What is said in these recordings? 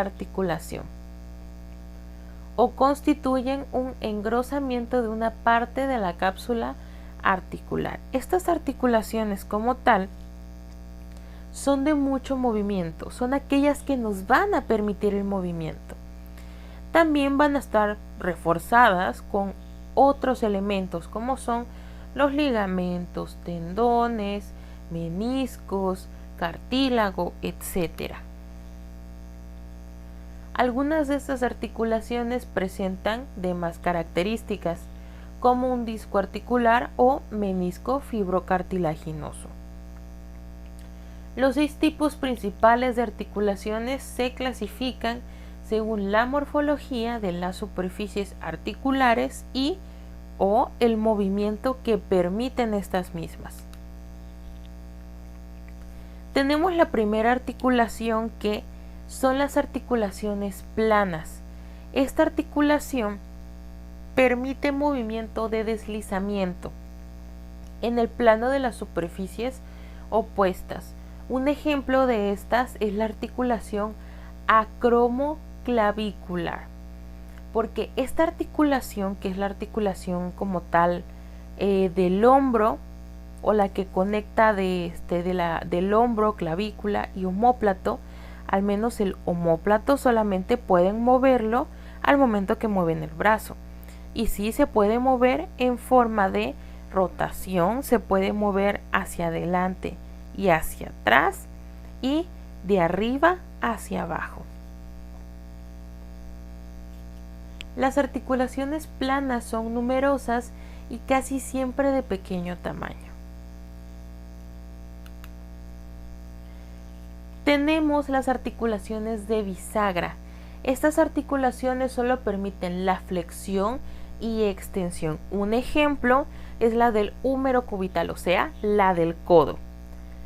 articulación o constituyen un engrosamiento de una parte de la cápsula articular. Estas articulaciones como tal son de mucho movimiento, son aquellas que nos van a permitir el movimiento. También van a estar reforzadas con otros elementos como son los ligamentos, tendones, meniscos, cartílago, etc. Algunas de estas articulaciones presentan demás características, como un disco articular o menisco fibrocartilaginoso. Los 6 tipos principales de articulaciones se clasifican según la morfología de las superficies articulares y o el movimiento que permiten estas mismas. Tenemos la primera articulación, que son las articulaciones planas. Esta articulación permite movimiento de deslizamiento en el plano de las superficies opuestas. Un ejemplo de estas es la articulación acromoclavicular, porque esta articulación, que es la articulación como tal del hombro, o la que conecta del hombro, clavícula y omóplato, al menos el omóplato solamente pueden moverlo al momento que mueven el brazo. Y sí se puede mover en forma de rotación, se puede mover hacia adelante y hacia atrás y de arriba hacia abajo. Las articulaciones planas son numerosas y casi siempre de pequeño tamaño. Tenemos las articulaciones de bisagra. Estas articulaciones solo permiten la flexión y extensión. Un ejemplo es la del húmero cubital, o sea, la del codo.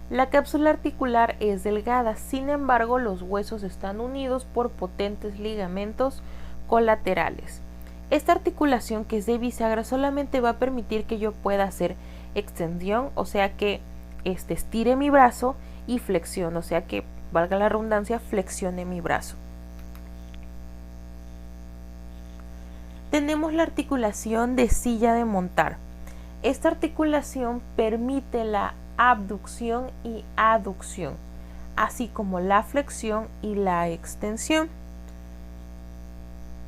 La cápsula articular es delgada, sin embargo, los huesos están unidos por potentes ligamentos colaterales. Esta articulación, que es de bisagra, solamente va a permitir que yo pueda hacer extensión, o sea que estire mi brazo, y flexión, o sea que, valga la redundancia, flexione mi brazo. Tenemos la articulación de silla de montar. Esta articulación permite la abducción y aducción, así como la flexión y la extensión.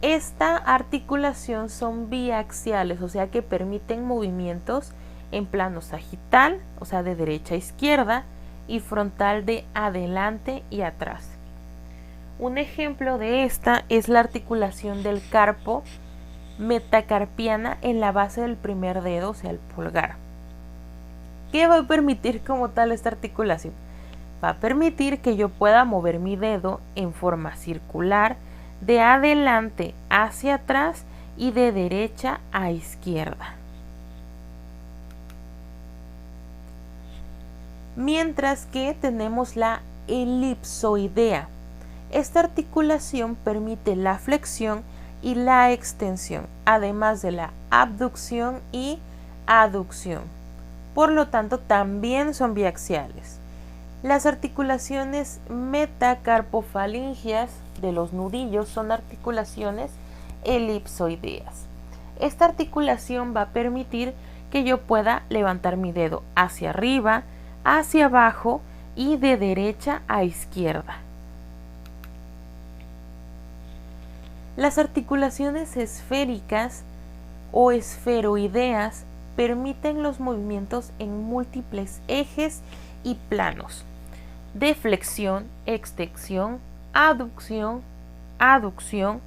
Esta articulación son biaxiales, o sea que permiten movimientos en plano sagital, o sea de derecha a izquierda, y frontal de adelante y atrás. Un ejemplo de esta es la articulación del carpo metacarpiana en la base del primer dedo, o sea el pulgar. ¿Qué va a permitir como tal esta articulación? Va a permitir que yo pueda mover mi dedo en forma circular de adelante hacia atrás y de derecha a izquierda. Mientras que tenemos la elipsoidea. Esta articulación permite la flexión y la extensión, además de la abducción y aducción. Por lo tanto, también son biaxiales. Las articulaciones metacarpofalingeas de los nudillos son articulaciones elipsoideas. Esta articulación va a permitir que yo pueda levantar mi dedo hacia arriba, hacia abajo y de derecha a izquierda. Las articulaciones esféricas o esferoideas permiten los movimientos en múltiples ejes y planos de flexión, extensión, aducción, aducción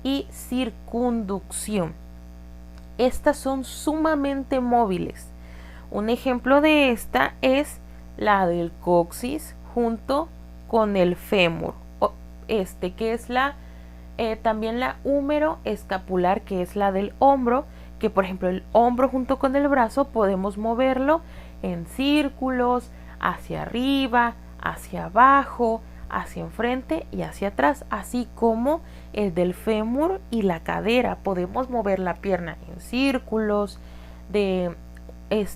y circunducción. Estas son sumamente móviles. Un ejemplo de esta es la del coxis junto con el fémur, que es también la húmero escapular, que es la del hombro, que por ejemplo el hombro junto con el brazo podemos moverlo en círculos, hacia arriba, hacia abajo, hacia enfrente y hacia atrás, así como el del fémur y la cadera. Podemos mover la pierna en círculos de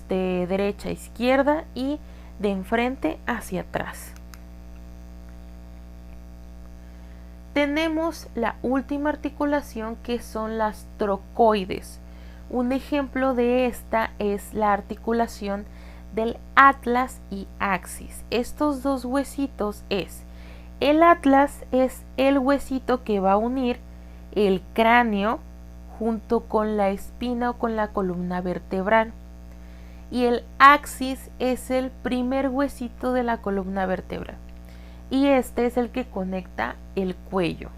derecha a izquierda y de enfrente hacia atrás. Tenemos la última articulación, que son las trocoides. Un ejemplo de esta es la articulación del atlas y axis. Estos dos huesitos el atlas es el huesito que va a unir el cráneo junto con la espina o con la columna vertebral, y el axis es el primer huesito de la columna vertebral, y este es el que conecta el cuello.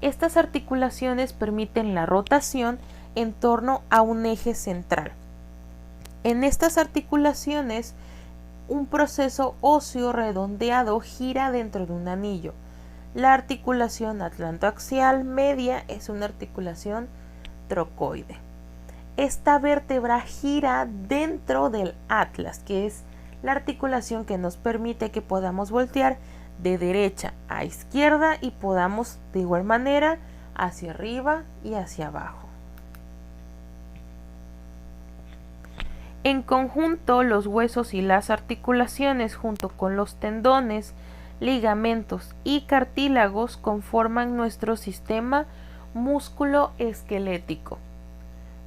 Estas articulaciones permiten la rotación en torno a un eje central. En estas articulaciones, un proceso óseo redondeado gira dentro de un anillo. La articulación atlantoaxial media es una articulación trocoide. Esta vértebra gira dentro del atlas, que es la articulación que nos permite que podamos voltear de derecha a izquierda y podamos de igual manera hacia arriba y hacia abajo. En conjunto, los huesos y las articulaciones, junto con los tendones, ligamentos y cartílagos, conforman nuestro sistema músculo-esquelético.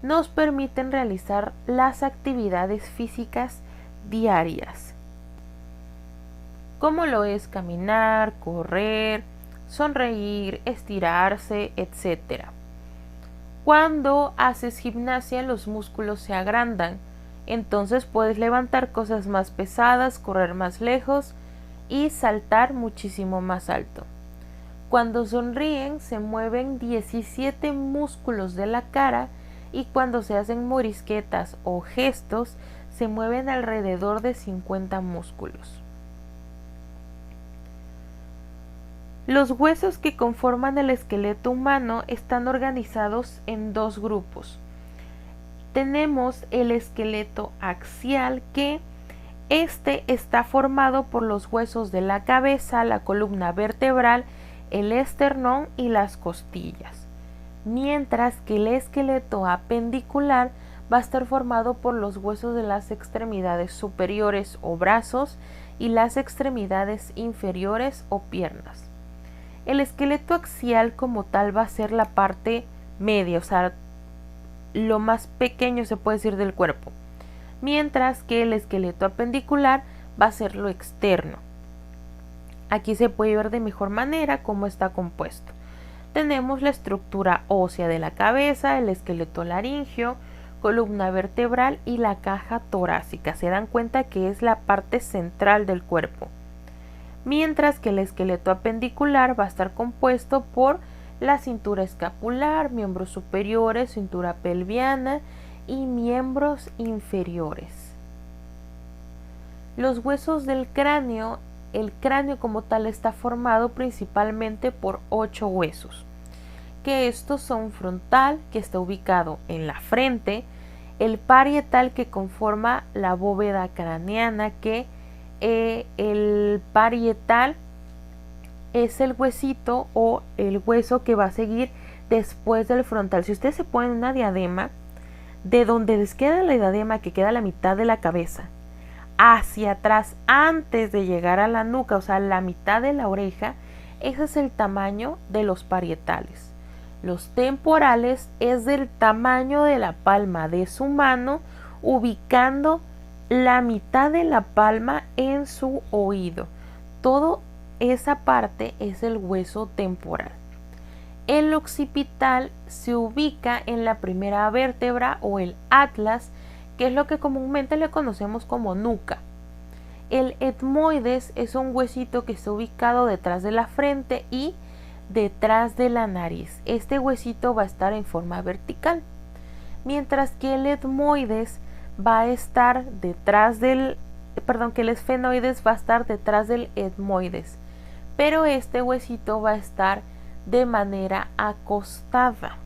Nos permiten realizar las actividades físicas diarias, como lo es caminar, correr, sonreír, estirarse, etc. Cuando haces gimnasia, los músculos se agrandan. Entonces puedes levantar cosas más pesadas, correr más lejos y saltar muchísimo más alto. Cuando sonríen, se mueven 17 músculos de la cara, y cuando se hacen morisquetas o gestos, se mueven alrededor de 50 músculos. Los huesos que conforman el esqueleto humano están organizados en dos grupos. Tenemos el esqueleto axial, que está formado por los huesos de la cabeza, la columna vertebral, el esternón y las costillas, mientras que el esqueleto apendicular va a estar formado por los huesos de las extremidades superiores o brazos y las extremidades inferiores o piernas. El esqueleto axial como tal va a ser la parte media, o sea, lo más pequeño se puede decir del cuerpo, mientras que el esqueleto apendicular va a ser lo externo. Aquí se puede ver de mejor manera cómo está compuesto. Tenemos la estructura ósea de la cabeza, el esqueleto laríngeo, columna vertebral y la caja torácica. Se dan cuenta que es la parte central del cuerpo, mientras que el esqueleto apendicular va a estar compuesto por la cintura escapular, miembros superiores, cintura pelviana y miembros inferiores. Los huesos del cráneo, el cráneo como tal está formado principalmente por 8 huesos, que estos son frontal, que está ubicado en la frente, el parietal, que conforma la bóveda craneana, que el parietal es el huesito o el hueso que va a seguir después del frontal. Si ustedes se ponen una diadema, de donde les queda la diadema, que queda a la mitad de la cabeza, hacia atrás antes de llegar a la nuca, o sea, la mitad de la oreja, ese es el tamaño de los parietales. Los temporales es del tamaño de la palma de su mano, ubicando la mitad de la palma en su oído. Todo esa parte es el hueso temporal. El occipital se ubica en la primera vértebra o el atlas, que es lo que comúnmente le conocemos como nuca. El etmoides es un huesito que está ubicado detrás de la frente y detrás de la nariz. Este huesito va a estar en forma vertical, mientras que el etmoides va a estar detrás del, que el esfenoides va a estar detrás del etmoides, pero este huesito va a estar de manera acostada,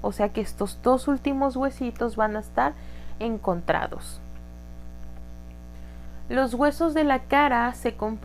o sea que estos dos últimos huesitos van a estar encontrados. Los huesos de la cara se comprenden